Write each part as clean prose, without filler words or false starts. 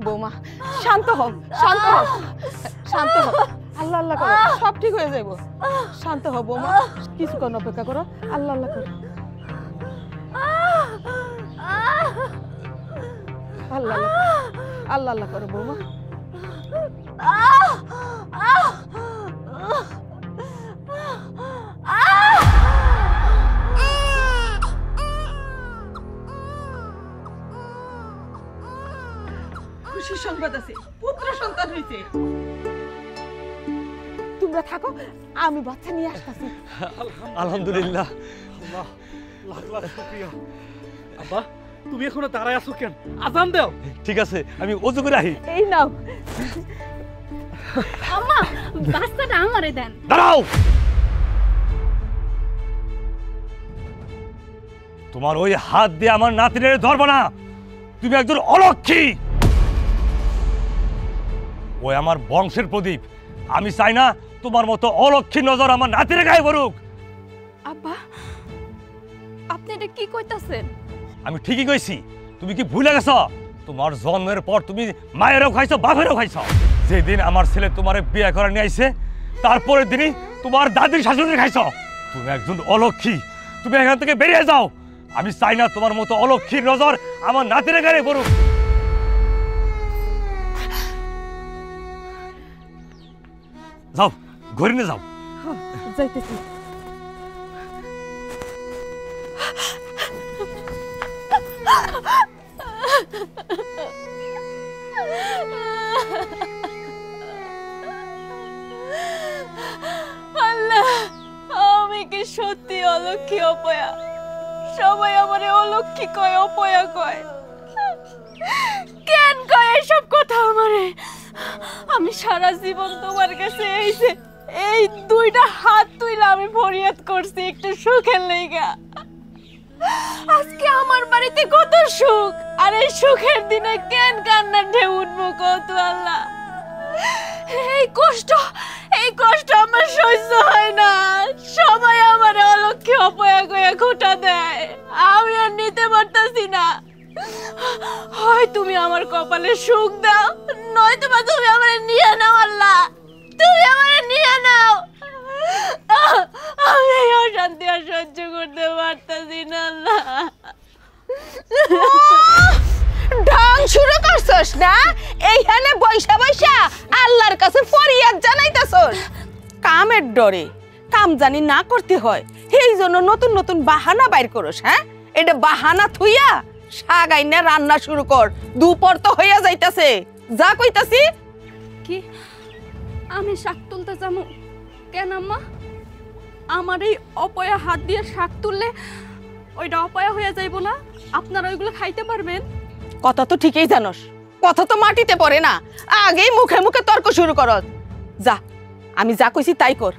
বৌমা শান্ত হও, শান্ত হও, শান্ত হও। আল্লাহ আল্লাহ করো, সব ঠিক হয়ে যাইব। শান্ত হও বৌমা, কিছুক্ষণ অপেক্ষা করো। আল্লাহ আল্লাহ করো, আল্লাহ আল্লাহ আল্লাহ করো বৌমা। খুশির সংবাদ আছে, পুত্র সন্তান হইছে। তোমরা থাকো, আমি বাচ্চা নিয়ে আসতেছি। আলহামদুলিল্লাহ। আল্লাহ লাখ লাখ শুকরিয়া। আব্বা তুমি এখনো দাঁড়ায় আছো কেন? আজান দাও। ঠিক আছে, আমি ওযু করে আহি। এই নাও। আম্মা বাচ্চাটা আমারে দেন। দাঁড়াও। তোমার ওই হাত দিয়ে আমার নাতিনের ধরবো না। তুমি একজন অলক্ষী। ওই আমার বংশের প্রদীপ। আমি চাই না তোমার মতো অলক্ষী নজর আমার নাতির গায়ে পড়ুক। আব্বা আপনি এটা কি কইতাছেন? আমি ঠিকই কইছি। তুমি কি ভুলে গেছো? তোমার জন্মের পর তুমি মায়েরও খাইছো, বাপেরও খাইছো। যেদিন আমার ছেলে তোমারে বিয়ে করে নিয়ে আইছে, তারপরের দিনই তোমার দাদির শাশুড়ি খাইছো। তুমি একজন অলক্ষী। তুমি এখান থেকে বেরিয়ে যাও। আমি চাই না তোমার মতো অলক্ষীর নজর আমার নাতির গায়ে পড়ুক। যাও, ঘরে নিয়ে যাও। যাইতেছি। আল্লাহ আমি কি সত্যি অলক্ষী অপয়া? সবাই আমারে অলক্ষী কয়, অপয়া কয়। কেন কয় এসব কথা আমারে? আমি সারা জীবন তোমার কাছে এই দুইটা হাত তুইলা আমি ফরিয়াদ করছি একটু সুখের লাইগা। আজকে আমার বাড়িতে কত সুখ, আর এই সুখের দিনে কেন কান্নার ঢেউ উঠবো কত আল্লাহ। এই কষ্ট আমার সহ্য হয় না। সবাই আমার অলক্ষী অপয়া কয়া খোঁটা দেয়, আমি আর নিতে পারতাছি না। হয় তুমি আমার কপালে সুখ দাও, নয়তো বা তুমি আমার নিয়ে নাও আল্লাহ, তুমি আমার নিয়ে নাও। আমি এই অশান্তি আর সহ্য করতে পারতাছি না আল্লাহ। ঢং শুরু করছস না? এইখানে বৈশা বৈশা আল্লাহর কাছে ফরিয়াদ জানাইতাছস। কামের ডরে কাম জানি না করতে হয়, এই জন্য নতুন নতুন বাহানা বাইর করস। হ্যাঁ, এটা বাহানা থুইয়া শাগাইনা রান্না শুরু কর। দুপুর তো হইয়া যাইতাছে। যা কইতাছি। কি আমি শাক তুলতে যাবো কেন আম্মা? আমার এই অপয়া হাত দিয়ে শাক তুললে ওইটা অপয়া হয়ে যাইব না? আপনারা ওইগুলো খাইতে পারবেন? কথা তো ঠিকই জানোস, কথা তো মাটিতে পড়ে না। আগেই মুখে মুখে তর্ক শুরু করস। যা, আমি যা কইছি তাই কর।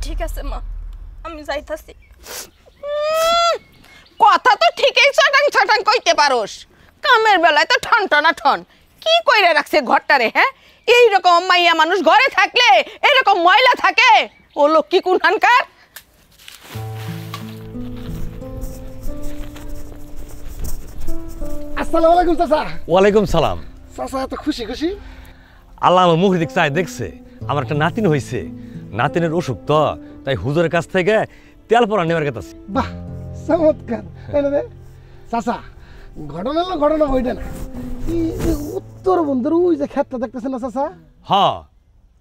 ঠিক আছে মা, আমি যাইতাছি। কথা তো ঠিকই চটাং চটাং কইতে পারোস, কামের বেলায় তো ঠন টনা ঠন। কি কইরা রাখছে ঘরটারে? হ্যাঁ, এইরকম মাইয়া মানুষ ঘরে থাকলে এরকম ময়লা থাকে? ও লক্ষ্মী কুনহানকার। আসসালামু আলাইকুম চাচা। ওয়ালাইকুম সালাম। চাচা এত খুশি খুশি? আল্লাহ আমার মুখ দিক চাই দেখছে। আমার একটা নাতিন হয়েছে। নাতিনের অসুখ তো, তাই হুজুরের কাছ থেকে তেল পরা নেওয়ার কথা। বাহ, চমৎকার। চাচা ঘটনা ওইটা না, উত্তর বন্ধুর ওই যে ক্ষেতটা দেখতেছেন না চাচা? হ্যাঁ।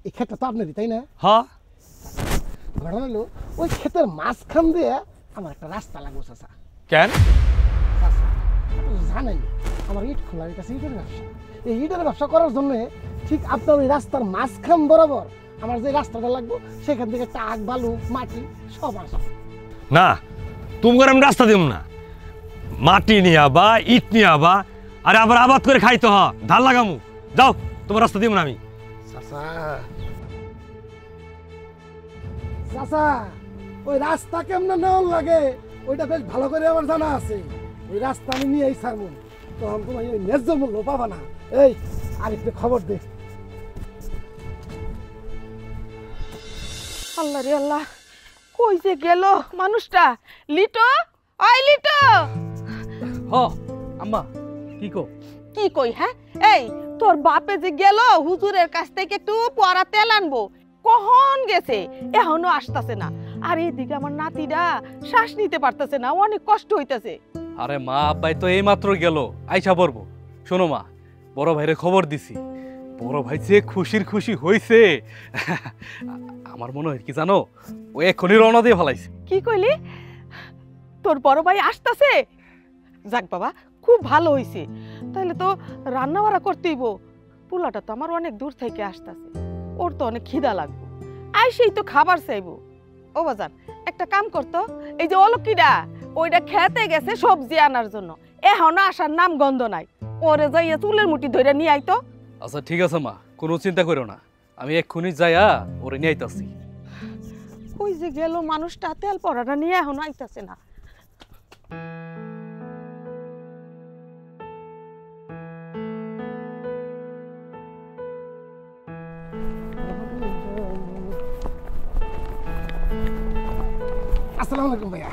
এই ক্ষেতটা তো আপনারই, তাই না? হ্যাঁ। ঘটনা হলো ওই ক্ষেতের মাঝখান দিয়ে আমার একটা রাস্তা লাগবে চাচা। কেন? চাচা জানেন আমার ইট খোলার কাছে ইটের ব্যবসা। এই ইটের ব্যবসা করার জন্য ঠিক আপনার ওই রাস্তার মাঝখান বরাবর আমার যে রাস্তাটা লাগবে, সেখান থেকে টাক বালু মাটি সব আসবে। না, তুমি আমি রাস্তা দিব না। মাটি নিয়ে আবা, ইট নিয়ে আবা, আর আবার আবাদ করে খাইতে হ, ধান লাগামু। যাও, তোমার রাস্তা দিব না আমি। চাচা চাচা ওই রাস্তা কেমন নেওয়ার লাগে ওইটা বেশ ভালো করে আমার জানা আছে। ওই রাস্তা আমি নিয়েই ছাড়বো, তখন তোমার ওই ন্যায্য মূল্য পাবা না। এই আরেকটু খবর দে। আল্লাহ রে আল্লাহ, কই যে গেল মানুষটা? লিটো, ওই লিটো, হ আম্মা কি কো কি কই হ্যাঁ? এই তোর বাপে যে গেল হুজুরের কাছ থেকে একটু পরা তেল আনবো, কখন গেছে এখনো আসতেছে না। আর এদিকে আমার নাতিরা শ্বাস নিতে পারতেছে না, অনেক কষ্ট হইতেছে। আরে মা আব্বাই তো এই মাত্র গেল, আইসা পড়বো। শোনো মা, বড় ভাইরে খবর দিছি, বড় ভাই যে খুশির খুশি হইছে আমার মনে হয় কি জানো, ও এখনই রওনা দিয়ে ফেলাইছে। কি কইলি? তোর বড় ভাই আসতেছে? যাক বাবা, খুব ভালো হইছে। তাহলে তো রান্না বাড়া করতেইব। পোলাটা তো আমার অনেক দূর থেকে আসতেছে, ওর তো অনেক খিদা লাগবে, আইসেই তো খাবার চাইবো। ও বাজান, একটা কাম করতো, এই যে অলক্ষীটা ওইটা খেতে গেছে সবজি আনার জন্য, এখনো আসার নাম গন্ধ নাই। ওরে যাইয়া চুলের মুঠি ধরে নিয়ে আইতো। আচ্ছা ঠিক আছে মা, কোনো চিন্তা করো না, আমি এক্ষুনি যাইয়া ওরে নিয়ে আইতাছি। ওই যে গেল মানুষটা, তেল পড়াটা নিয়ে এখনো আইতাছে না। আসসালামু আলাইকুম ভাইয়া।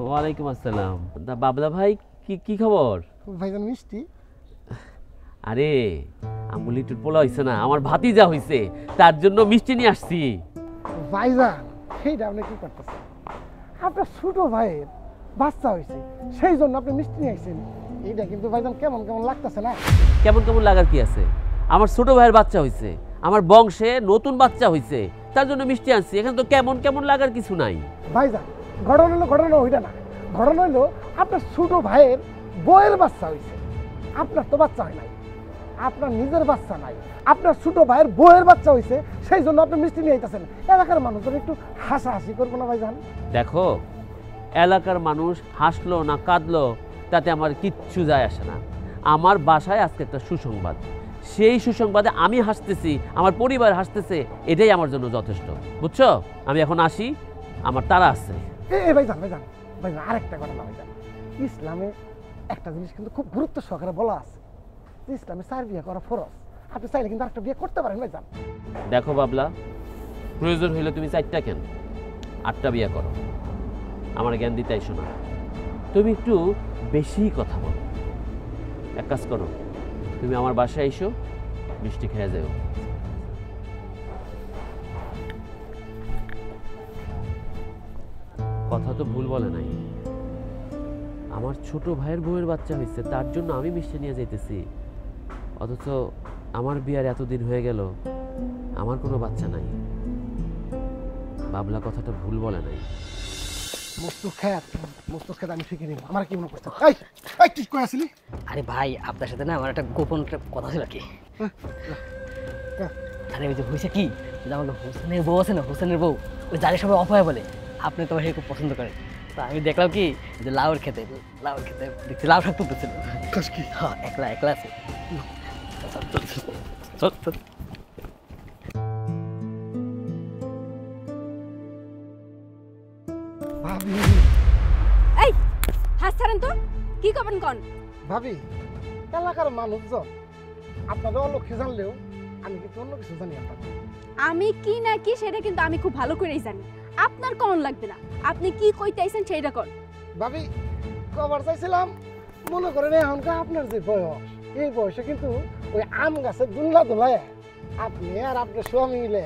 ওয়ালাইকুম আসসালাম। তা বাবলা ভাই, কি কি খবর? ভাইজান মিষ্টি? আরে আমুলিটুর পোলা হইছে না, আমার ভাতিজা হইছে, তার জন্য মিষ্টি নিয়ে আসছি। ভাইজান সেইটা আপনি কি করতেছেন? আপনার ছোট ভাইয়ের বাচ্চা হয়েছে, সেই জন্য আপনি মিষ্টি নিয়ে আসছেন। এইটা কিন্তু ভাইজান কেমন কেমন লাগতেছে না? কেমন কেমন লাগার কি আছে? আমার ছোট ভাইয়ের বাচ্চা হইছে, আমার বংশে নতুন বাচ্চা হইছে, তার জন্য মিষ্টি আনছি। এখানে তো কেমন কেমন লাগার কিছু নাই। ভাইজান ঘটনা ওইটা না, ঘটনা হইলো আপনার ছোট ভাইয়ের বউয়ের বাচ্চা হয়েছে। আপনার তো বাচ্চা হয় নাই, আপনার নিজের বাচ্চা নাই, আপনার ছোট ভাইয়ের বউয়ের বাচ্চা হয়েছে, সেই জন্য আপনি মিষ্টি নিয়ে আইতেছেন। এলাকার মানুষজন একটু হাসাহাসি করবো না ভাইজান? দেখো, এলাকার মানুষ হাসলো না কাঁদলো তাতে আমার কিচ্ছু যায় আসে না। আমার বাসায় আজকে একটা সুসংবাদ, সেই সুসংবাদে আমি হাসতেছি, আমার পরিবার হাসতেছে, এটাই আমার জন্য যথেষ্ট। বুঝছো? আমি এখন আসি, আমার তারা আছে। ভাইজান ভাইজান ভাইজান আরেকটা ঘটনা ভাইজান, ইসলামে একটা জিনিস কিন্তু খুব গুরুত্ব সহকারে বলা আছে যে ইসলামে 4 বিয়ে করা ফরজ। আপনি চাইলে কিন্তু আরেকটা বিয়ে করতে পারেন ভাইজান। দেখো বাবলা, প্রয়োজন হইলে তুমি 4টা কেন 8টা বিয়ে করো, আমার জ্ঞান দিতে আইসো না। তুমি একটু বেশি কথা বলো। এক কাজ করো, তুমি আমার বাসায় এসো, মিষ্টি খেয়ে যাও। কথা তো ভুল বলে নাই, আমার ছোট ভাইয়ের বউয়ের বাচ্চা হয়েছে, তার জন্য আমি মিষ্টি নিয়ে যাইতেছি, অথচ আমার বিয়ার এতদিন হয়ে গেল, আমার কোনো বাচ্চা নাই। বাবলা কথাটা ভুল বলে নাই। মস্ত খেত আমি শিখে নিব। আমার কি মনে করছে? এই তুই কই আসলি? আরে ভাই, আপনার সাথে না আমার একটা গোপন কথা ছিল কি। আরে ওই যে হয়েছে কি, আমাকে হোসেনের বউ আছে না, হোসেনের বউ, ওই যাদের সবাই অপয়া বলে আপনি তোমার খুব পছন্দ করেন। তা আমি দেখলাম কি যে লাউর খেতে দেখছি লাউ শাক তুলতেছিল। হ্যাঁ, একলা আছে। ভাবি এই হাস ছাড়েন তো, কি করবেন কোন? ভাবি, এলাকার মানুষজন আপনাদের অলক্ষী জানলেও আমি কিন্তু অন্য কিছু জানি। আমি কি না কি সেটা কিন্তু আমি খুব ভালো করেই জানি, আপনার কোন লাগবে না। আপনি কি কইতে আইছেন সেইটা কোন। ভাবি, কবার চাইছিলাম, মনে করেন এখনকার আপনার যে বয়স, এই বয়সে কিন্তু ওই আম গাছের দুল্লা দোলায় আপনি আর আপনার স্বামী মিলে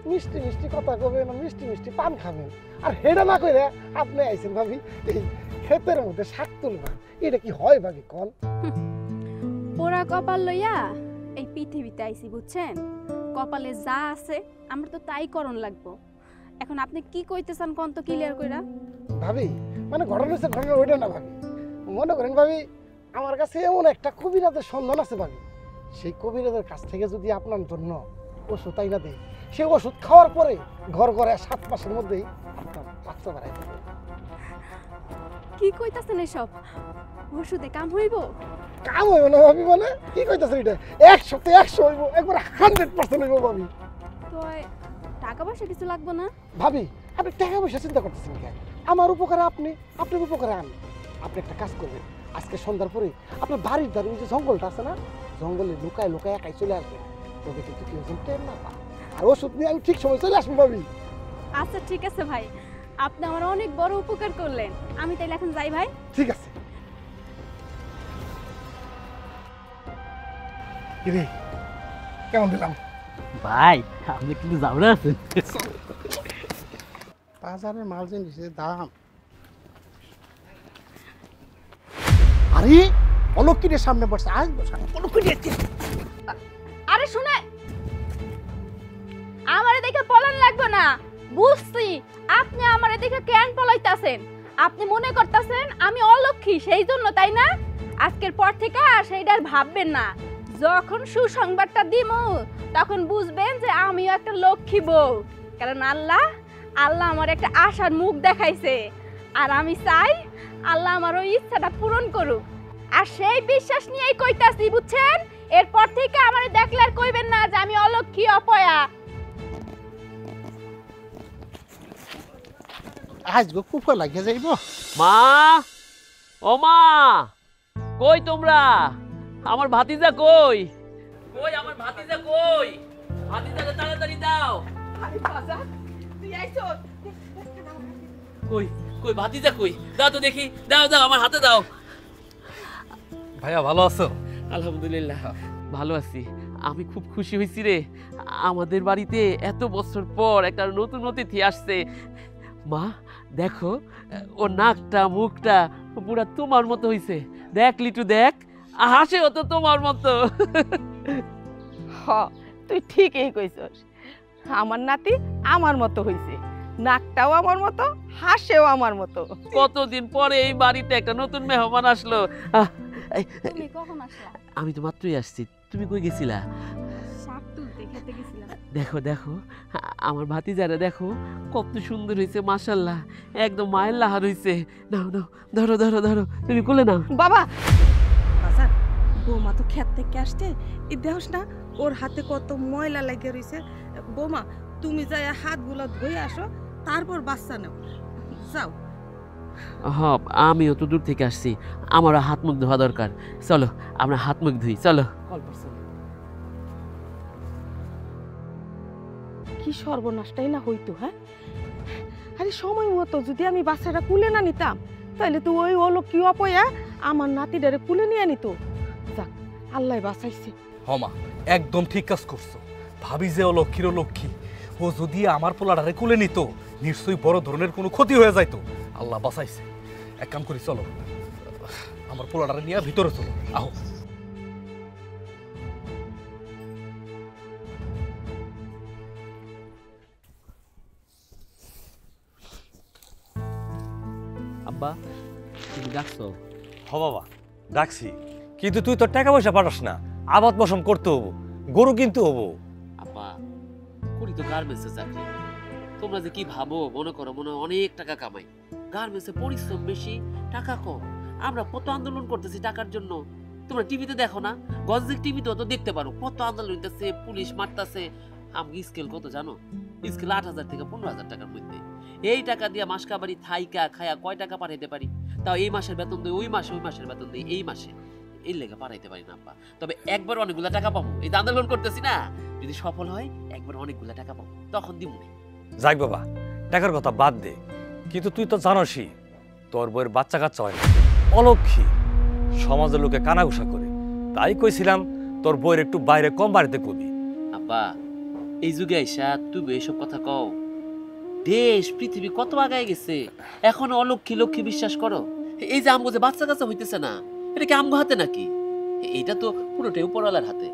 মিষ্টি মিষ্টি কথা কবেন, মিষ্টি মিষ্টি পান খাবেন, আর হেডা না করে আপনি আইছেন ভাবি এই ক্ষেতের মধ্যে শাক তুলবেন। এটা কি হয় ভাবি কোন? পোড়া কপাল লইয়া এই পৃথিবীতে আইছি, বুঝছেন? কপালে যা আছে আমরা তো তাই করণ লাগবো। এখন আপনি কি কইতেছেন কোন তো ক্লিয়ার কইরা। ভাবি মানে ঘটনা হচ্ছে, ঘটনা ওইটা না ভাবি। মনে করেন ভাবি, আমার কাছে এমন একটা কবিরাজের সন্ধান আছে ভাবি, সেই কবিরাজের কাছ থেকে যদি আপনার জন্য ওষুধ আইনা দেয়, সেই ওষুধ খাওয়ার পরে ঘর ঘরে 7 মাসের মধ্যেই আপনার বাচ্চা বাড়াই দেবে। কি কইতাছেন এসব? ওষুধে কাম হইব? কাম হইব না ভাবি? মানে কি কইতাছেন এটা? 100তে 100 হইব, একবার 100% হইব ভাবি। তো টাকা পয়সা কিছু লাগবে না? ভাবি, আপনি টাকা পয়সা চিন্তা করতেছেন কেন? আমার উপকারে আপনি, আপনার উপকারে আমি। আপনি একটা কাজ করবেন, আজকে সন্ধ্যার পরে আপনার বাড়ির ধারে যে জঙ্গলটা আছে না, জঙ্গলে লুকায় লুকায় একাই চলে আসবেন, তবে কিন্তু কেউ যেন টের না পায়। আর ওষুধ নিয়ে আমি ঠিক সময় চলে আসবো ভাবি। আচ্ছা ঠিক আছে ভাই, আপনি আমার অনেক বড় উপকার করলেন। আমি তাইলে এখন যাই ভাই। ঠিক আছে। কিরে কেমন দিলাম? ভাই আপনি কিন্তু যাবো না আছেন। বাজারের মাল জিনিসের দাম। আরে অলক্ষীদের সামনে বসে আজ বসা অলক্ষী। আরে শুনে, আমারে দেখে পলান লাগবে না, বুঝছি আপনি আমারে দেখে কেন পলাইতাছেন। আপনি মনে করতেছেন আমি অলক্ষী সেই জন্য, তাই না? আজকের পর থেকে আর সেইটা আর ভাববেন না। যখন সুসংবাদটা দিমু তখন বুঝবেন যে আমিও একটা লক্ষ্মী বউ। কারণ আল্লাহ আমার একটা আশার মুখ দেখাইছে, আর আমি চাই আল্লাহ আমার ওই ইচ্ছাটা পূরণ করুক। আর সেই বিশ্বাস নিয়েই কইতাছি, বুঝছেন? এরপর থেকে আমারে দেখলে আর কইবেন না যে আমি অলক্ষী অপয়া। আজ গো কুকুর লাগিয়ে যাইব। মা, ও মা, কই তোমরা? আমার ভাতিজা কই? কই আমার ভাতিজা কই? ভাতিজাকে তাড়াতাড়ি দাও। আরে বাজার তুই আইছস? কই কই ভাতিজা কই? দাও তো দেখি, দাও দাও আমার হাতে দাও। ভাইয়া ভালো আছো? আলহামদুলিল্লাহ ভালো আছি। আমি খুব খুশি হয়েছি রে, আমাদের বাড়িতে এত বছর পর একটা নতুন অতিথি আসছে। মা দেখো, ওর নাকটা মুখটা পুরা তোমার মতো হইছে। দেখ লিটু দেখ, হাসেও তো তোমার মতো। হ, তুই ঠিকই কইছস। আমার নাতি আমার মতো হইছে, নাকটাও আমার মতো, হাসেও আমার মতো। কতদিন পরে এই বাড়িতে একটা নতুন মেহমান আসলো। তুমি কখন আসলা? আমি তো মাত্রই আসছি, তুমি কই গেছিলা? শাক তুলতে খেতে গেছিলাম। দেখো দেখো, আমার ভাতিজারা দেখো কত সুন্দর হয়েছে, মাশাল্লাহ, একদম মায়ের লাহার হয়েছে। নাও নাও, ধরো ধরো ধরো, তুমি কোলে নাও। বাবা বাজার, বৌমা তো ক্ষেত থেকে আসছে, এই দেহস না ওর হাতে কত ময়লা লেগে রয়েছে। বৌমা তুমি যাই হাতগুলো ধুয়ে আসো, তারপর বাচ্চা নাও, যাও। হ্যাঁ, আমিও তো দূর থেকে আসছি, আমারও হাত মুখ ধোয়া দরকার। চলো আমরা হাত মুখ ধুই, চলো। কি সর্বনাশটাই না হইতো। হ্যাঁ, আরে সময় মতো যদি আমি বাচ্চাটা কুলে না নিতাম, তাহলে তো ওই অলক্ষী অপয়া আমার নাতিটারে কুলে নিয়ে নিত। যাক, আল্লাহ বাঁচাইছে। হমা একদম ঠিক কাজ করছো। ভাবি যে ও লক্ষ্মী, ও যদি আমার পোলাটারে কুলে নিত নিশ্চয়ই বড় ধরনের কোনো ক্ষতি হয়ে যাইতো। আল্লাহ বাঁচাইছে। এক কাম করি, চলো আমার পোলাটারে নিয়ে ভিতরে চলো। আহো। আব্বা তুমি ডাকছো? হ বাবা ডাকছি, কিন্তু তুই তো টাকা পয়সা পাঠাস না। আবাদ মৌসুম করতে হবো, গরু কিনতে হবো। আব্বা করি তো গার্মেন্টসে চাকরি। তোমরা যে কি ভাবো, মনে করো মনে হয় অনেক টাকা কামাই। গার্মেন্টসে পরিশ্রম বেশি, টাকা কম। আমরা কত আন্দোলন করতেছি টাকার জন্য। তোমরা টিভিতে দেখো না? গঞ্জের টিভিতেও তো দেখতে পারো কত আন্দোলন হইতেছে, পুলিশ মারতেছে। আমি স্কেল কত জানো? স্কেল 8,000 থেকে 15,000 টাকার মধ্যে। এই টাকা দিয়ে মাস কাবারি থাইকা খায়া কয় টাকা পাঠাইতে পারি? তাও এই মাসের বেতন দিই ওই মাসে, ওই মাসের বেতন দিই এই মাসে। এই লেগে পাঠাইতে পারি না আব্বা। তবে একবার অনেকগুলা টাকা পাবো, এই আন্দোলন করতেছি না, যদি সফল হয় একবার অনেকগুলা টাকা পাবো, তখন দিব। যাই বাবা, টাকার কথা বাদ দে, কিন্তু তুই তো জানোসই তোর বইয়ের বাচ্চা কাচ্চা হয় না, অলক্ষী। সমাজের লোকে কানাঘুষা করে, তাই কইছিলাম তোর বইয়ের একটু বাইরে কম বাড়িতে কবি। আব্বা এই যুগে আইসা তুমি এইসব কথা কও? দেশ পৃথিবী কত আগায় গেছে, এখনো অলক্ষী লক্ষ্মী বিশ্বাস করো? এই যে আমগো যে বাচ্চা কাচ্চা হইতেছে না, এটা কি আমগো হাতে নাকি? এইটা তো পুরোটাই উপরওয়ালার হাতে।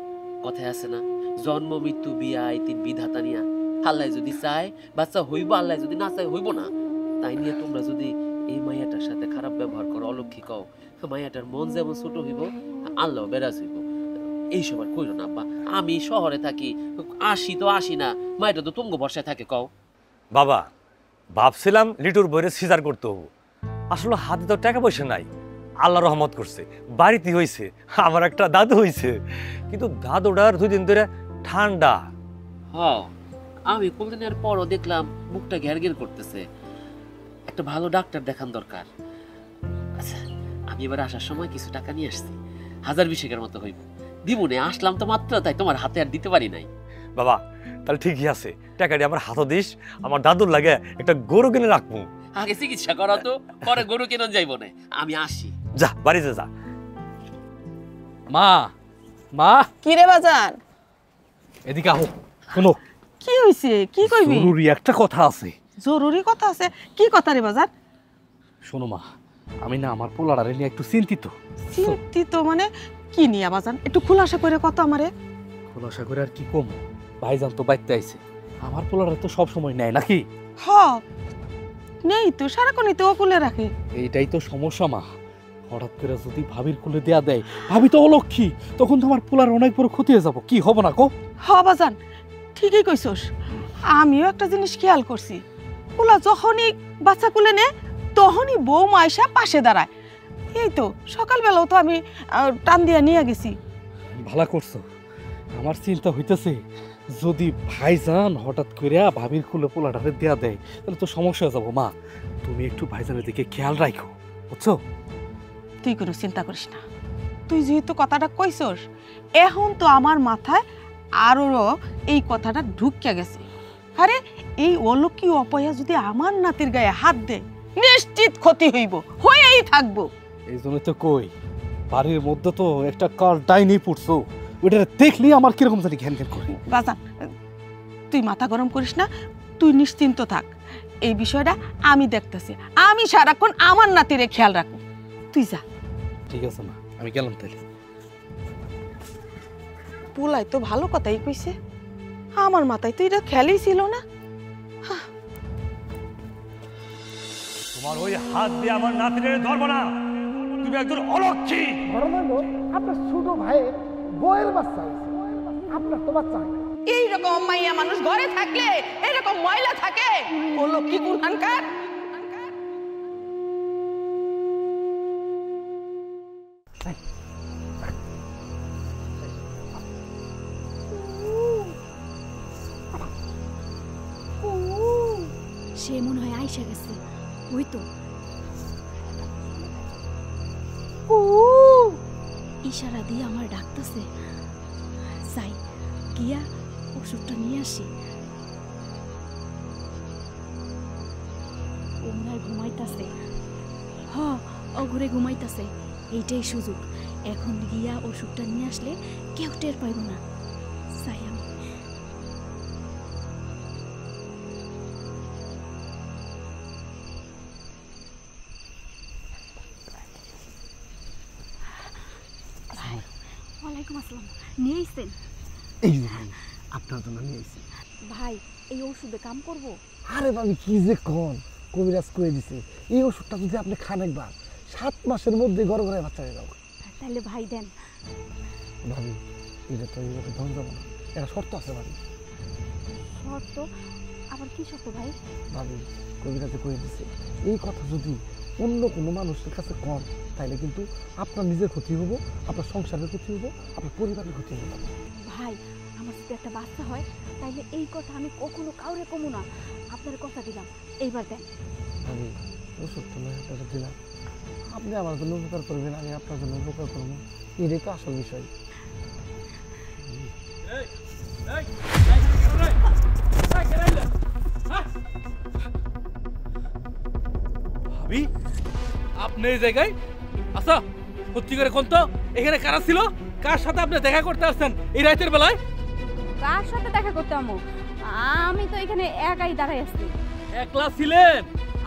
কথায় আছে না, জন্ম মৃত্যু বিয়া এই তিন বিধাতা নিয়া। আল্লাহ যদি চায় বাচ্চা হইব, আল্লাহ যদি না চায় হইব না। তাই নিয়ে তোমরা যদি এই মাইয়াটার সাথে খারাপ ব্যবহার করো, অলক্ষী কও, মাইয়াটার মন যেমন ছোট হইব, আল্লাহ বেরাজ হইব। এইসব আর কইরো না আব্বা। আমি শহরে থাকি, আসি তো আসি না, মাইটা তো তুমগো বর্ষায় থাকে। কও বাবা, ভাবছিলাম লিটুর বইরে সিজার করতে হবো, আসলে হাতে তো টাকা পয়সা নাই। আল্লাহ রহমত করছে, বাড়িতে হয়েছে, আমার একটা দাদু হয়েছে, কিন্তু দাদুটার 2 দিন ধরে ঠান্ডা। হ, আমি কোনদিনের পরও দেখলাম মুখটা ঘের ঘের করতেছে। একটা ভালো ডাক্তার দেখান দরকার। আচ্ছা, আমি এবার আসার সময় কিছু টাকা নিয়ে আসছি, 1000-20 মতো হইব। দিবনে আসলাম তো মাত্র, তাই তোমার হাতে আর দিতে পারি নাই। বাবা তাহলে ঠিকই আছে, টাকাটি আমার হাতও দিস, আমার দাদুর লাগে একটা গরু কিনে রাখবো। আগে চিকিৎসা করা তো, পরে গরু কেন যাইব না। আমি আসি। যা বাড়িতে যা। মা মা কি রে বাজান? এদিকে আহো, শোনো কি হইছে? কি কইবি? জরুরি একটা কথা আছে। জরুরি কথা আছে? কি কথা রে বাজান? শোনো মা, আমি না আমার পোলাডারে নিয়ে একটু চিন্তিত। চিন্তিত মানে কি নিয়ে বাজান? একটু খোলাসা করে কথা আমারে। খোলাসা করে আর কি কম, ভাইজান তো বাইতে আইছে, আমার পোলাডারে তো সব সময় নেয় নাকি? হ নেই তো, সারাক্ষণই তো কুলে রাখে। এইটাই তো সমস্যা মা। হঠাৎ করে যদি ভাবির কুলে দেয়া দেয়, ভাবি তো অলক্ষী, তখন তো আমার পোলার অনেক বড় ক্ষতি হয়ে যাবো। কি হবো না কো? হ বাজান, ঠিকই কইছস। আমিও একটা জিনিস খেয়াল করছি, পোলা যখনই বাচ্চা কুলে নে তখনই বৌমা আইসা পাশে দাঁড়ায়। এই তো সকালবেলাও তো আমি টান দিয়া নিয়ে গেছি। ভালো করছো। আমার চিন্তা হইতেছে যদি ভাইজান হঠাৎ করে ভাবির কুলে পোলাটারে দেয়া দেয় তাহলে তো সমস্যা হয়ে যাবো। মা তুমি একটু ভাইজানের দিকে খেয়াল রাখো, বুঝছো? তুই কোনো চিন্তা করিস না, তুই যেহেতু কথাটা কইছস এখন তো আমার মাথায় আরো এই কথাটা ঢুকিয়া গেছে। আরে এই অলৌকিক অপয়া যদি আমার নাতির গায়ে হাত দেয় নিশ্চিত ক্ষতি হইব, হয়েই থাকবো। এই জন্য তো কই বাড়ির মধ্যে তো একটা কার ডাইনি পড়ছো, ওটা দেখলেই আমার কিরকম জানি ঘ্যান ঘ্যান করে। বাজান তুই মাথা গরম করিস না, তুই নিশ্চিন্ত থাক, এই বিষয়টা আমি দেখতেছি। আমি সারাক্ষণ আমার নাতিরে খেয়াল রাখবো, তুই যা। ঠিক আছে না, আমি গেলাম তাহলে। পোলাই তো ভালো কথাই কইছে, আমার মাথায় তো এটা খেয়ালই ছিল না। তোমার ওই হাত দিয়ে আমার নাতিনের ধরবো না, তুমি একজন অলক্ষী। ঘটনা হলো আপনার ছোট ভাইয়ের বইয়ের বাচ্চা হয়েছে, আপনার তো বাচ্চা হয় না। এইরকম মাইয়া মানুষ ঘরে থাকলে এরকম ময়লা থাকে, বলো কি গুণানকার। সে মনে হয় আইসা গেছে, ওই তো ইশারা দিয়ে আমার ডাকতেছে। যাই গিয়া ওষুধটা নিয়ে আসি। ও মনে হয় ঘুমাইতেছে। হ ও ঘুরে ঘুমাইতেছে, এইটাই সুযোগ। এখন গিয়া ওষুধটা নিয়ে আসলে কেউ টের পাইব না। যাই আমি। ওয়ালাইকুম আসসালাম, নিয়ে আইছেন? এই যে ভাই, আপনার জন্য নিয়ে এসেছি। ভাই এই ওষুধে কাম করব? আরে ভাবি কি যে কন, কবিরাজ করে দিছে এই ওষুধটা যদি আপনি খান একবার 7 মাসের মধ্যে ঘরে ঘরে বাচ্চা হয়ে যাবে। তাহলে ভাই দেন। ভাবি এটা তো এইভাবে ধন যাবো না, একটা শর্ত আছে ভাবি। শর্ত? আবার কি শর্ত ভাই? ভাবি কবিরাজে করে দিছে এই কথা যদি অন্য কোনো মানুষের কাছে কম তাইলে কিন্তু আপনার নিজের ক্ষতি হবো, আপনার সংসারের ক্ষতি হবো, আপনার পরিবারের ক্ষতি হবো। ভাই আমার যদি একটা বাচ্চা হয় তাইলে এই কথা আমি কখনো কাউরে কমু না, আপনার কথা দিলাম, এইবার দেন। ভাবি ওষুধটা নয় আপনাকে দিলাম, আপনি আমার জন্য উপকার করবেন, আমি আপনার জন্য উপকার করবো, এটাই তো আসল বিষয়। ভাবি আপনি এই জায়গায় আচ্ছা সত্যি করে কোন তো এখানে কারা ছিল, কার সাথে আপনি দেখা করতে আসছেন এই রাতের বেলায়? কার সাথে দেখা করতে আমো? আমি তো এখানে একাই দাঁড়াই আছি। একলা ছিলেন?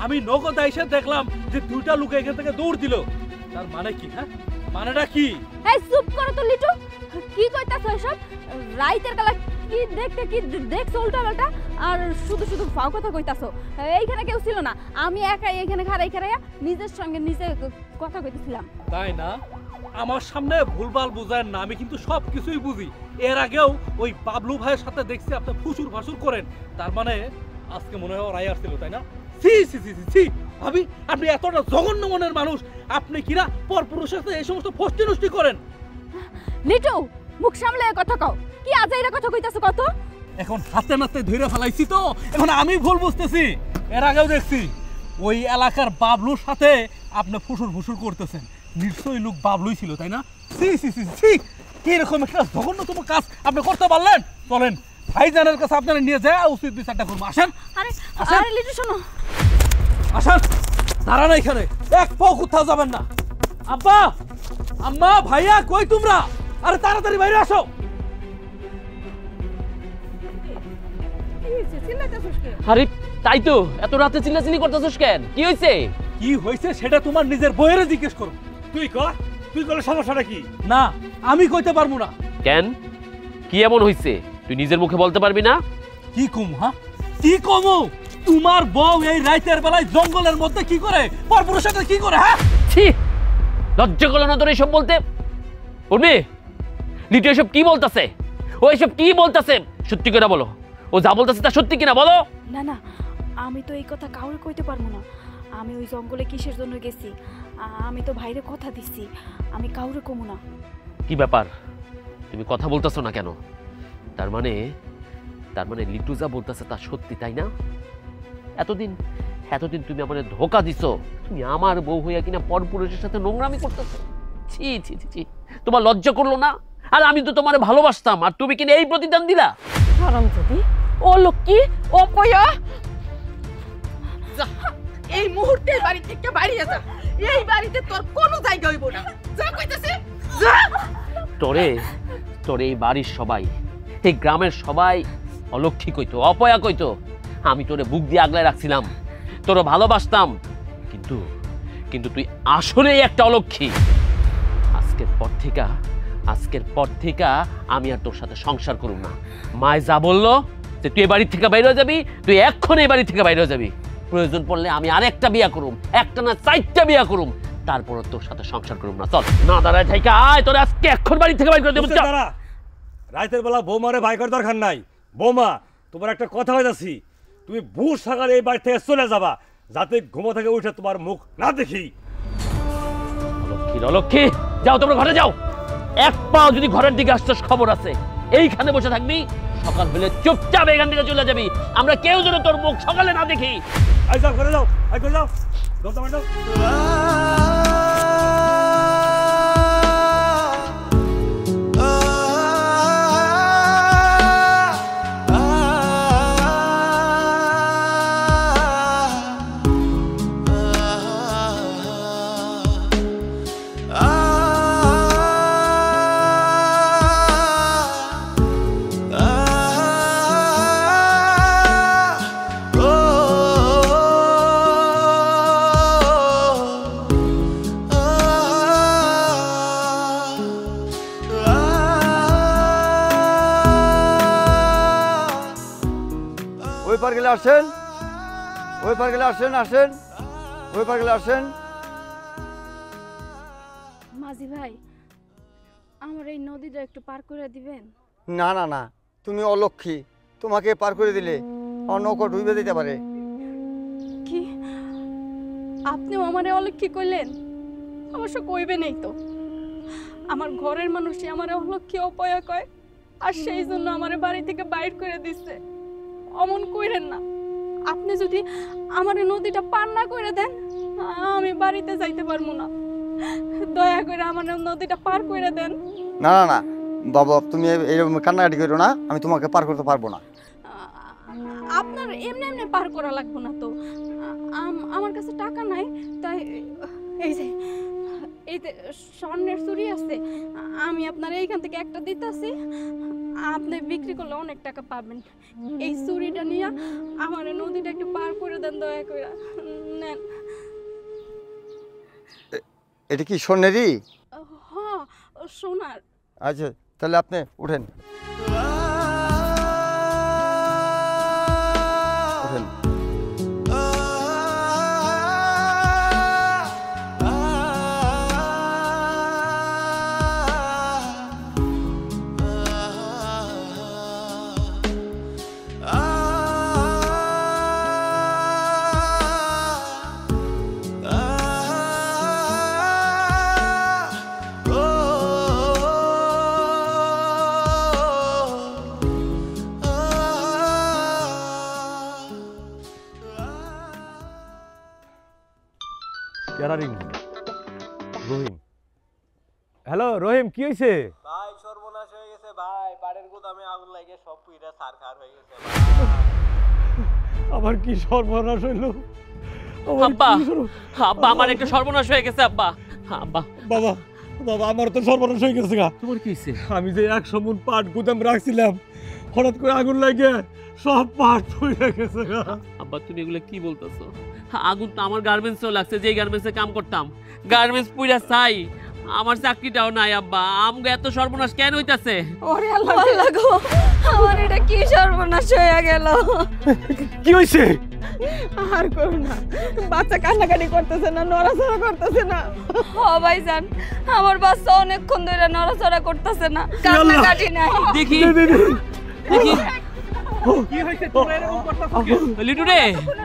আমি নগদ এসে দেখলাম যে দুইটা লোক এখান থেকে দৌড় দিল, তার মানে কি? হ্যাঁ মানেটা কি? এই চুপ করো তো লিটু, কি কইতাছ এসব? রাইতের বেলা কি দেখতে কি দেখছো উল্টা পাল্টা, আর শুধু শুধু ফাও কথা কইতাছো। এইখানে কেউ ছিল না, আমি একাই এখানে খাড়াইয়া নিজের সঙ্গে নিজে কথা কইতেছিলাম। তাই না? আমার সামনে ভুলভাল বুঝায় না, আমি কিন্তু সব কিছুই বুঝি। এর আগেও ওই বাবলু ভাইয়ের সাথে দেখছি আপনি ফুসুর ফাসুর করেন, তার মানে আজকে মনে হয় ওরাই আসছিল, তাই না? সি সি সি সি ভাবি, আপনি এতটা জঘন্য মনের মানুষ, আপনি কিনা পরপুরুষের সাথে এই সমস্ত ফষ্টি নষ্টি করেন? লিটু মুখ সামলে কথা কও, কি আজাইরা কথা কইতাছো কত? এখন হাতে নাতে ধরে ফেলাইছি তো, এখন আমি ভুল বুঝতেছি। এর আগেও দেখছি ওই এলাকার বাবলুর সাথে আপনি ফুসুর ফুসুর করতেছেন, নিশ্চয়ই লোক বাবলুই ছিল, তাই না? সি সি সি সি এরকম একটা জঘন্যতম কাজ আপনি করতে পারলেন? চলেন ভাইজানের কাছে আপনারা নিয়ে যায় উচিত বিচারটা করবো। আসেন। আরে আসেন। আরে লিটু শোনো, আসেন, দাঁড়ান এখানে, এক পাও কোথাও যাবেন না। আব্বা আম্মা ভাইয়া কই তোমরা? আরে তাড়াতাড়ি বাইরে আসো। আরে তাই তো, এত রাতে চিল্লাচিল্লি করতেছস কেন? কি হয়েছে? কি হয়েছে সেটা তোমার নিজের বইয়েরে জিজ্ঞেস করো। তুই করলে সমস্যাটা কি? না, আমি কইতে পারবো না। কেন, কি এমন হয়েছে তুই নিজের মুখে বলতে পারবি না? কি কমু? হ্যাঁ কি কমু? তোমার বউ এই রাতের বেলায় জঙ্গলের মধ্যে কি করে, পরপুরুষের সাথে কি করে? হ্যাঁ ছি, লজ্জা করলো না তোর এসব বলতে? উর্মি, লিটু এসব কি বলতেছে? ও এসব কি বলতেছে? সত্যি করে বলো, ও যা বলতেছে তা সত্যি কিনা বলো। না না, আমি তো এই কথা কাউরে কইতে পারবো না। আমি ওই জঙ্গলে কিসের জন্য গেছি, আমি তো ভাইরে কথা দিচ্ছি, আমি কাউরে কমু না। কি ব্যাপার, তুমি কথা বলতেছো না কেন? তার মানে লিটু যা বলতেছে তা সত্যি, তাই না? এতদিন তুমি আমাদের ধোকা দিছো। তুমি আমার বউ হইয়া কিনা পরপুরুষের সাথে নোংরামি করতেছো। ছি ছি ছি ছি, তোমার লজ্জা করলো না? আর আমি তো তোমারে ভালোবাসতাম, আর তুমি কিনা এই প্রতিদান দিলা। হারামজাদি, ও লক্ষ্মী, ও পয়া, যা এই মুহূর্তে বাড়ি থেকে বাইরে যা। এই বাড়িতে তোর কোনো জায়গা হইব না। যা কইতাছে, যা। তোরে এই বাড়ির সবাই, এই গ্রামের সবাই অলক্ষী কইতো, অপয়া কইতো। আমি তোরে বুক দিয়ে আগলায় রাখছিলাম, তোরে ভালোবাসতাম, কিন্তু তুই আসলেই একটা অলক্ষী। আজকের পর থেকে আমি আর তোর সাথে সংসার করব না। মায় যা বললো যে তুই এই বাড়ির থেকে বাইরে হয়ে যাবি, তুই এক্ষুনি এই বাড়ি থেকে বাইরে হয়ে যাবি। প্রয়োজন পড়লে আমি আরেকটা বিয়া করুম, একটা না 4টা বিয়া করুম, তারপর তোর সাথে সংসার করুম না। চল না দাঁড়ায় থাইকা আয়, তোরে আজকে এক্ষুন বাড়ি থেকে বাইরে করে দেব। দাঁড়া, রাতের বেলা বৌমারে ভাই করার দরকার নাই। বৌমা, তোমার একটা কথা হইতাছি, তুমি ভোর সকালে এই বাড়ি থেকে চলে যাবা, যাতে ঘুমো থেকে উঠে তোমার মুখ না দেখি। অলক্ষী, যাও তোমরা ঘরে যাও। এক পাও যদি ঘরের দিকে আসছস খবর আছে। এইখানে বসে থাকবি, সকাল হলে চুপচাপ এখান থেকে চলে যাবি। আমরা কেউ যেন তোর মুখ সকালে না দেখি। আই যাও, ঘরে যাও, আই করে যাও। দরজা বন্ধ। আসেন, ওই পার গেলে আসেন, ওই পার গেলে আসেন। মাঝি ভাই, আমার এই নদীটা একটু পার করে দিবেন? না না না, তুমি অলক্ষী, তোমাকে পার করে দিলে অন্য নৌকা ডুবে দিতে পারে। কি আপনিও আমারে অলক্ষী কইলেন? অবশ্য কইবেনই তো, আমার ঘরের মানুষই আমারে অলক্ষী অপয়া কয়, আর সেই জন্য আমারে বাড়ি থেকে বাইর করে দিচ্ছে। অমন কইরেন না। আপনি যদি আমার নদীটা পার না করে দেন, আমি বাড়িতে যাইতে পারবো না। দয়া করে আমার নদীটা পার করে দেন। না না না বাবা, তুমি এরকম কান্নাকাটি করো না, আমি তোমাকে পার করতে পারবো না। আপনার এমনি এমনি পার করা লাগবে না তো, আমার কাছে টাকা নাই, তাই এই যে স্বর্ণের চুড়ি আছে, আমি আপনার এইখান থেকে একটা দিতেছি, আপনি বিক্রি করলে অনেক টাকা পাবেন। এই চুড়িটা নিয়ে আমার নদীটা একটু পার করে দেন, দয়া করে নেন। এটা কি স্বর্ণেরই? হ্যাঁ, সোনার। আচ্ছা, তাহলে আপনি উঠেন, উঠেন। রহিম, হ্যালো রহিম, কি হয়েছে? ভাই সর্বনাশ হয়ে গেছে ভাই, বাড়ির গুদামে আগুন লাগে, সব পুইরা ছারখার হয়ে গেছে। আবার কি সর্বনাশ হইলো? আব্বা, আব্বা আমার একটা সর্বনাশ হয়ে গেছে আব্বা। আব্বা বাবা, বাবা আমার তো সর্বনাশ হয়ে গেছে গা। তোমার কি হয়েছে? আমি যে 100 মণ পাট গুদাম রাখছিলাম, হঠাৎ করে আগুন লাগে সব পাট পুড়ে গেছে গা। আব্বা তুমি এগুলো কি বলতেছো? আগুন তো আমার গার্মেন্টসেও লাগছে, যেই গার্মেন্টসে কাম করতাম। গার্মেন্টস পুইরা চাই, আমার চাকরিটাও নাই আব্বা। আমগো এত সর্বনাশ কেন হইতাছে? ওরে আল্লাহ আল্লাহ গো, আমার এটা কি সর্বনাশ হয়ে গেল। কি হইছে? আর করো না, বাচ্চা কান্নাকাটি করতেছে না, নড়াচড়া করতেছে না। ও ভাইজান, আমার বাচ্চা অনেকক্ষণ ধরে নড়াচড়া করতেছে না, কান্নাকাটি নাই। দেখি দেখি কি হইছে, তোমরা এরকম করতেছো কি? লিটু রে,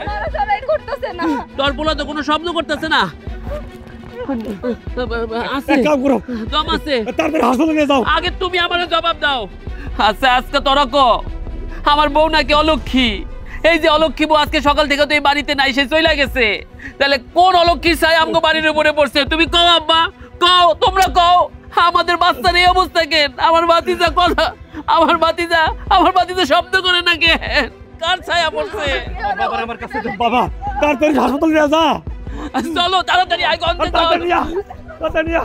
নড়াচড়াই করতেছে না। তোর পোলা তো কোনো শব্দ করতেছে না। আছে, এক কাম করো, দম আছে। তাড়াতাড়ি হাসপাতালে নিয়ে যাও। আগে তুমি আমারে জবাব দাও। আচ্ছা আজকে তোরা কো আমার বউ নাকি অলক্ষী। এই যে অলক্ষী বউ আজকে সকাল থেকে তো এই বাড়িতে নাই, সে চলে গেছে। তাহলে কোন অলক্ষীর ছায়া আমগো বাড়ির উপরে পড়ছে? তুমি কও আব্বা, কও, তোমরা কও। আমাদের বাচ্চার এই অবস্থা কেন? আমার ভাতিজা কথা, আমার ভাতিজা শব্দ করে না কেন? কার ছায়া পড়ছে? বাবা আমার কাছে দে। বাবা তাড়াতাড়ি হাসপাতালে নিয়ে যা। চলো তাড়াতাড়ি আয়, গন্ধে চল। তাড়াতাড়ি নিয়ে।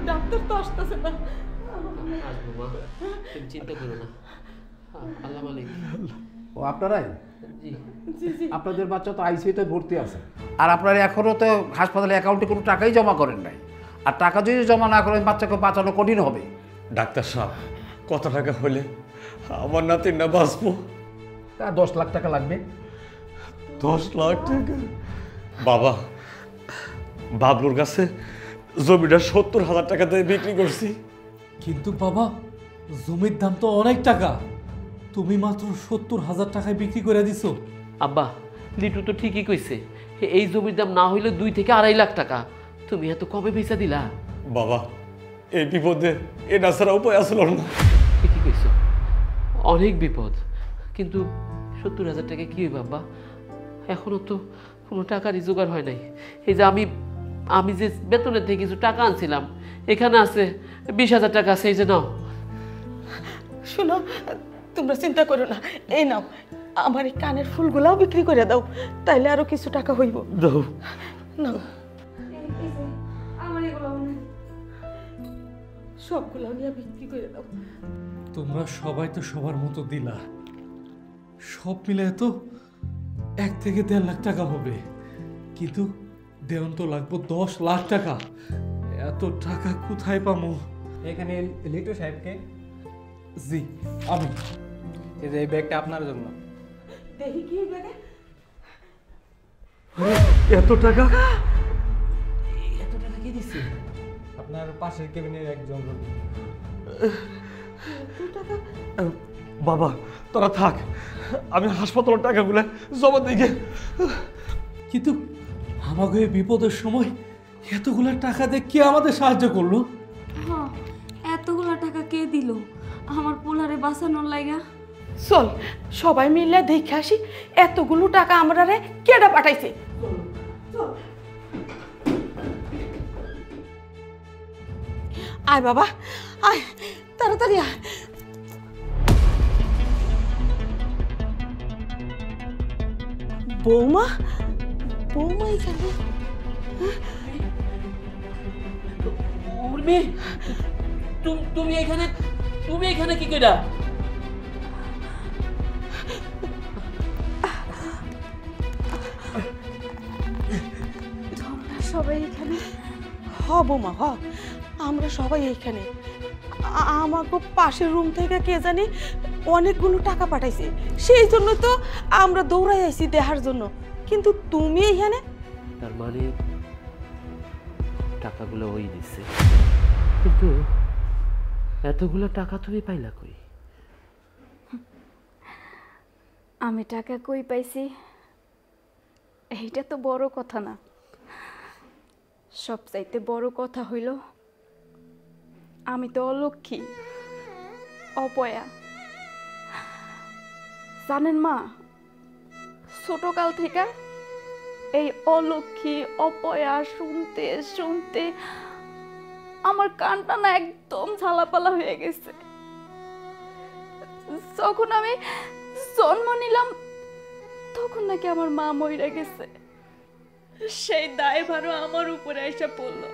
ডাক্তার তো আসতেছে না। আসবো মা, তুমি চিন্তা করো না। আল্লাহ মালিক। ও আপনারাই? জি, আপনাদের বাচ্চা তো আইসিইউতে ভর্তি আছে, আর আপনারা এখনও তো হাসপাতালে অ্যাকাউন্টে কোনো টাকাই জমা করেন নাই। আর টাকা যদি জমা না করেন বাচ্চাকে বাঁচানো কঠিন হবে। ডাক্তার সাহেব, কত টাকা হলে আমার নাতিটা বাঁচবো? তা 10 লাখ টাকা লাগবে। 10 লাখ টাকা? বাবা, বাবলুর কাছে জমিটা 70,000 টাকা দিয়ে বিক্রি করছি। কিন্তু বাবা, জমির দাম তো অনেক টাকা, তুমি মাত্র 70,000 টাকায় বিক্রি করে দিছো। আব্বা, লিটু তো ঠিকই কইছে, এই জমির দাম না হইলে 2 থেকে 2.5 লাখ টাকা। তুমি এত কবে বেচা দিলা? বাবা, এই বিপদে এটা ছাড়া উপায় আসল না। ঠিকই কইছো, অনেক বিপদ। কিন্তু 70,000 টাকা কি হইবে আব্বা? এখনো তো কোনো টাকারই জোগাড় হয় নাই। এই যে আমি যে বেতনের থেকে কিছু টাকা আনছিলাম, এখানে আছে 20,000 টাকা আছে, এই যে নাও। শোনো, তোমরা চিন্তা করো না, এই নাও, আমার এই কানের ফুলগুলাও বিক্রি করে দাও, তাইলে আরো কিছু টাকা হইব। দাও। নাও, আমার এগুলো সবগুলো নিয়ে বিক্রি করে দাও। তোমরা সবাই তো সবার মতো দিলা, সব মিলে তো 1 থেকে 1.5 লাখ টাকা হবে। কিন্তু দেওয়ান তো লাগবে 10 লাখ টাকা। এত টাকা কোথায় পাবো? এখানে লিটু সাহেবকে, জি আমি। এই যে এই ব্যাগটা আপনার জন্য। দেখি কি ব্যাগে। এত টাকা? এত টাকা কি দিছে? আপনার পাশের কেবিনের একজন রোগী। বাবা তোরা থাক, আমি হাসপাতালের টাকাগুলো জমা দিকে। কিন্তু আমাকে এই বিপদের সময় এতগুলা টাকা দিয়ে কে আমাদের সাহায্য করলো? হ্যাঁ, এতগুলা টাকা কে দিল আমার পোলারে বাঁচানোর লাগা? চল সবাই মিলে দেখে আসি এতগুলো টাকা আমরা রে কেডা পাঠাইছে। আয় বাবা, আয় তাড়াতাড়ি আয়। বৌমা, বৌমা এখানে? উর্মি, তুমি এখানে কি কইরা? সবাই এখানে? হ বৌমা, হ, আমরা সবাই এইখানে। আমাকে পাশের রুম থেকে কে জানি অনেকগুলো টাকা পাঠাইছে, সেই জন্য তো আমরা দৌড়াই আইছি দেখার জন্য। কিন্তু তুমি এইখানে? তার মানে টাকাগুলো ওই দিছে। কিন্তু এতগুলো টাকা তুমি পাইলা কই? আমি টাকা কই পাইছি এইটা তো বড় কথা না, সবচাইতে বড় কথা হইল আমি তো অলক্ষী, অপয়া। জানেন মা, ছোটকাল থেকে এই অলক্ষী অপয়া শুনতে শুনতে আমার কানটা না একদম ঝালাপালা হয়ে গেছে। যখন আমি জন্ম নিলাম তখন নাকি আমার মা মরে গেছে। সেই দায়ভারও আমার উপরে এসে পড়লো।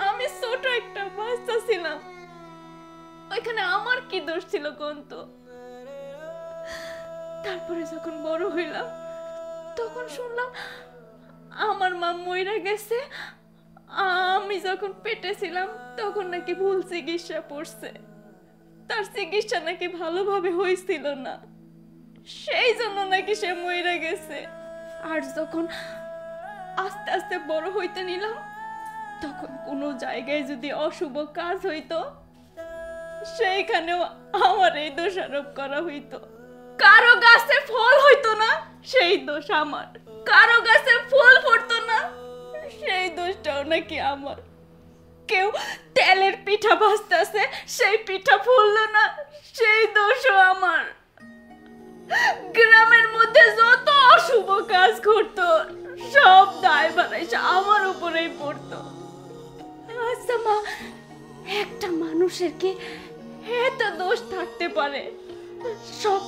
আমি ছোট একটা বাচ্চা ছিলাম, ওইখানে আমার কি দোষ ছিল কোন তো? তারপরে যখন বড় হইলাম তখন শুনলাম আমার মা মরে গেছে। আমি যখন পেটে ছিলাম তখন নাকি ভুল চিকিৎসা পড়ছে, তার চিকিৎসা নাকি ভালোভাবে হয়েছিল না, সেই জন্য নাকি সে মরে গেছে। আর যখন আস্তে আস্তে বড় হইতে নিলাম তখন কোনো জায়গায় যদি অশুভ কাজ হইতো সেইখানেও আমার এই দোষারোপ করা হইতো। কারো গাছে ফল হইতো না সেই দোষ আমার, কারো গাছে ফুল ফুটতো না সেই দোষটাও নাকি আমার। কেউ তেলের পিঠা ভাজতেছে সেই পিঠা ফুললো না সেই দোষও আমার। গ্রামের মধ্যে যত অশুভ কাজ ঘটতো সব দায়ভার এসে আমার উপরেই পড়তো। আচ্ছা মা, একটা মানুষের কি এত দোষ থাকতে পারে? সব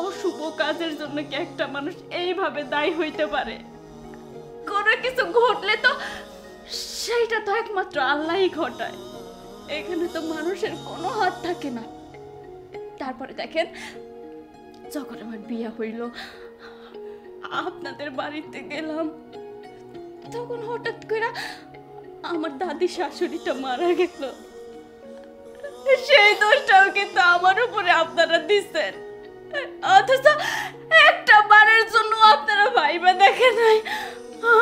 অশুভ কাজের জন্য কি একটা মানুষ এইভাবে দায়ী হইতে পারে? কোনো কিছু ঘটলে তো সেইটা তো একমাত্র আল্লাহই ঘটায়, এখানে তো মানুষের কোনো হাত থাকে না। তারপরে দেখেন, যখন আমার বিয়ে হইল আপনাদের বাড়িতে গেলাম তখন হঠাৎ করে আমার দাদি শাশুড়িটা মারা গেল। সেই দোষটাও কিন্তু আমার উপরে আপনারা দিচ্ছেন, অথচ একটা বারের জন্য আপনারা ভাইবা দেখে নাই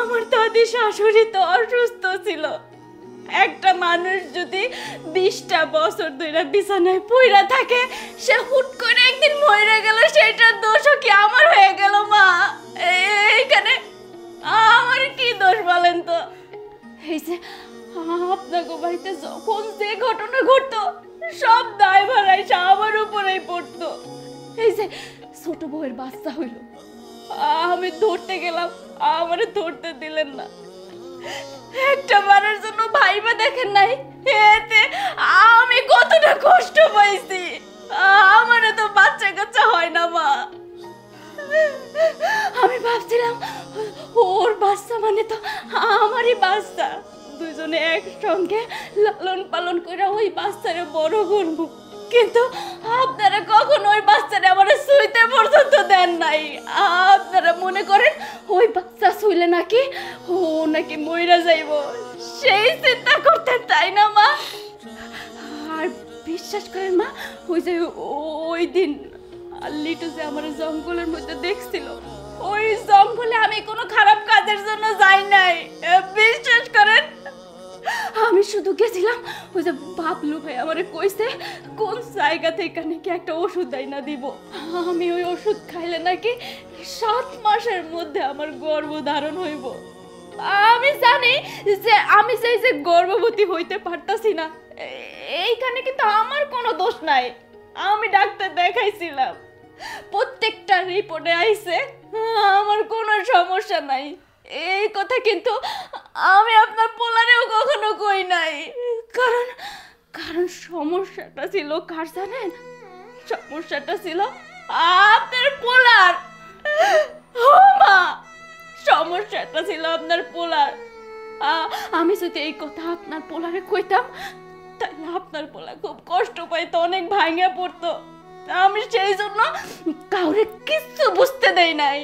আমার দাদি শাশুড়ি তো অসুস্থ ছিল। একটা মানুষ যদি 20টা বছর ধরে বিছানায় পইরা থাকে, সে হুট করে একদিন মরে গেল, সেটার দোষও কি আমার হয়ে গেল? মা, এইখানে আমার কি দোষ বলেন তো? এই যে আপনাকে বাড়িতে যখন যে ঘটনা ঘটতো সব দায়ভার এসে আমার উপরেই পড়তো। এই যে ছোট বউয়ের বাচ্চা হইল, আমি ধরতে গেলাম, আমারে ধরতে দিলেন না। একটা বারের জন্য ভাইবা দেখেন নাই এতে আমি কতটা কষ্ট পাইছি। আমারও তো বাচ্চা কাচ্চা হয় না মা। আমি ভাবছিলাম ওর বাচ্চা মানে তো আমারই বাচ্চা, দুজনে একসঙ্গে লালন পালন করে ওই বাচ্চারে বড় করবো। কিন্তু আপনারা কখনো ওই বাচ্চারে আমার শুইতে পর্যন্ত দেন নাই। আপনারা মনে করেন ওই বাচ্চা শুইলে নাকি ও নাকি মইরা যাইব, সেই চিন্তা করতেন, তাই না মা? আর বিশ্বাস করেন মা, ওই যে ওই দিন লিটু যে আমার জঙ্গলের মধ্যে দেখছিল, ওই জঙ্গলে আমি কোনো খারাপ কাজের জন্য যাই নাই। বিশ্বাস করেন, আমি শুধু গেছিলাম, ওই যে বাবলু ভাই আমারে কইছে কোন জায়গা থেকে নাকি একটা ওষুধ দেয় না দিব, আমি ওই ওষুধ খাইলে নাকি 7 মাসের মধ্যে আমার গর্ভধারণ হইব। আমি জানি যে আমি যে গর্ভবতী হইতে পারতাছি না, এইখানে কিন্তু আমার কোনো দোষ নাই। আমি ডাক্তার দেখাইছিলাম, প্রত্যেকটা রিপোর্টে আইছে আমার কোনো সমস্যা নাই। এই কথা কিন্তু আমি আপনার পোলারেও কখনো কই নাই। কারণ সমস্যাটা ছিল কার জানেন? সমস্যাটা ছিল আপনার পোলার। ও মা, সমস্যাটা ছিল আপনার পোলার। আমি যদি এই কথা আপনার পোলারে কইতাম তাহলে আপনার পোলা খুব কষ্ট পাইতো, অনেক ভাঙে পড়তো। আমি সেই জন্য কাউরে কিচ্ছু বুঝতে দেই নাই।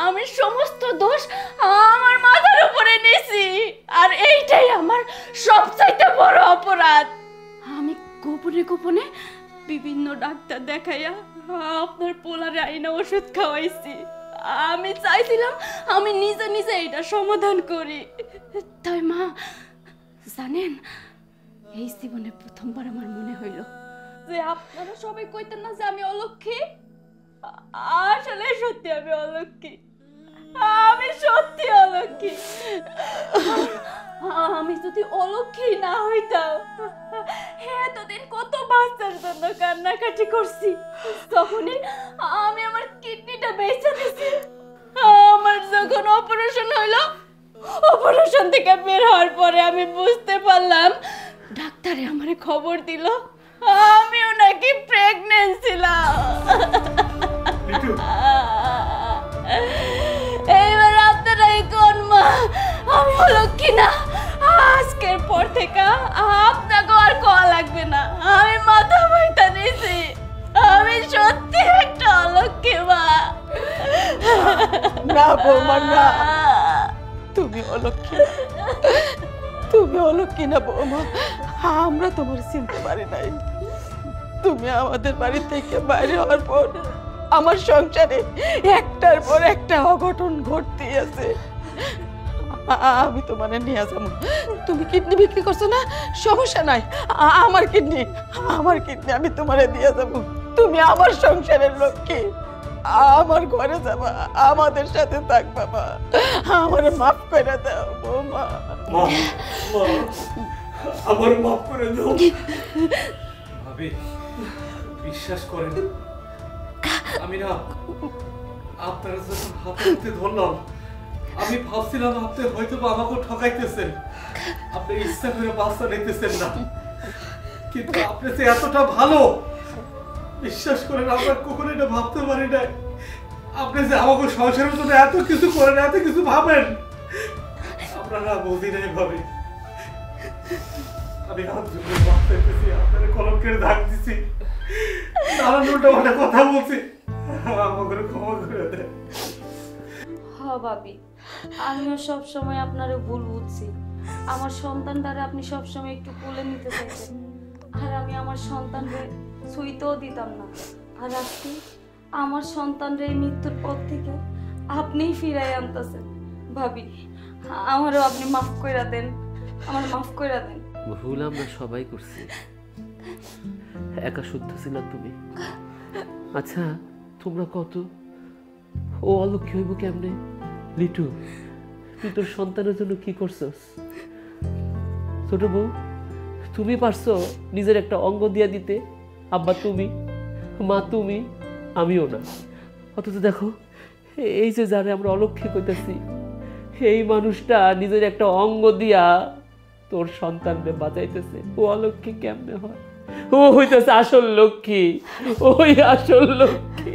আমি সমস্ত দোষ আমার মাথার উপরে নিয়েছি, আর এইটাই আমার সবচাইতে বড় অপরাধ। আমি গোপনে গোপনে বিভিন্ন ডাক্তার দেখাইয়া আপনার পোলারে আইনা ওষুধ খাওয়াইছি। আমি চাইছিলাম আমি নিজে নিজে এটা সমাধান করি। তাই মা জানেন, এই জীবনে প্রথমবার আমার মনে হইল যে আপনারা সবাই কইতেন না যে আমি অলক্ষী, আসলে সত্যি আমি অলক্ষী, আমি সত্যি অলক্ষী। আমি যদি অলক্ষী না হইতাম, এতদিন কত বাচ্চার জন্য কান্নাকাটি করছি, তখনই আমি আমার কিডনিটা বেঁচে দিছি। আমার যখন অপারেশন হইলো, অপারেশন থেকে বের হওয়ার পরে আমি বুঝতে পারলাম, ডাক্তারে আমারে খবর দিল আমিও নাকি প্রেগনেন্ট ছিলাম। না বৌমা না, তুমি অলক্ষী না, তুমি অলক্ষী না বৌমা। আমরা তোমার চিনতে পারি নাই। তুমি আমাদের বাড়ি থেকে বাইরে হওয়ার পর আমার সংসারে একটার পর একটা অঘটন ঘটতেই আছে। আমি তোমার নিয়ে যাবো। তুমি কিডনি বিক্রি করছো না, সমস্যা নাই, আমার কিডনি আমি তোমারে দিয়ে যাবো। তুমি আমার সংসারের লক্ষ্মী, আমার ঘরে যাবা, আমাদের সাথে থাকবা। মা, আমার মাফ করে দাও বৌমা। আমার মাফ করে দাও ভাবি। বিশ্বাস করেন, আমি না আপনার যখন হাতে ধরলাম, আমি ভাবছিলাম আপনি হয়তো আমাকে ঠকাইতেছেন, আপনি ইচ্ছা করে বাচ্চা নিতেছেন না, কিন্তু আপনি যে এতটা ভালো, বিশ্বাস করেন আমরা কখনো এটা ভাবতে পারি না। আপনি যে আমাকে সংসারের জন্য এত কিছু করেন, এত কিছু ভাবেন, আমরা না বুঝি নাই ভাবি। আমি হাত জুড়ে মাফ চাইতেছি, আপনার কলঙ্কের দাগ দিছি, নানান উল্টা কথা বলছি, আমাকে ক্ষমা করে দেন। ভাবি, আমিও সব সময় আপনারে ভুল বুঝছি। আমার সন্তানটারে আপনি সব সময় একটু কোলে নিতে চাইতেন, আর আমি আমার সন্তানরে ছুঁইতেও দিতাম না। আর আজকে আমার সন্তানরে এই মৃত্যুর পর থেকে আপনিই ফিরাই আনতেছেন। ভাবি, আমারও আপনি মাফ কইরা দেন, আমার মাফ কইরা দেন। ভুল আমরা সবাই করছি, একা শুদ্ধ ছিল তুমি। আচ্ছা তোমরা কত, ও অলক্ষী হইব কেমনে? লিটু, তুই তোর সন্তানের জন্য কি করছস? ছোট বউ, তুমি পারছো নিজের একটা অঙ্গ দিয়া দিতে? আব্বা তুমি, মা তুমি, আমিও না। অথচ দেখো এই যে যারে আমরা অলক্ষী কইতেছি, এই মানুষটা নিজের একটা অঙ্গ দিয়া তোর সন্তানকে বাঁচাইতেছে। ও অলক্ষী কেমনে হয়? ও হইতেছে আসল লক্ষ্মী, ওই আসল লক্ষ্মী।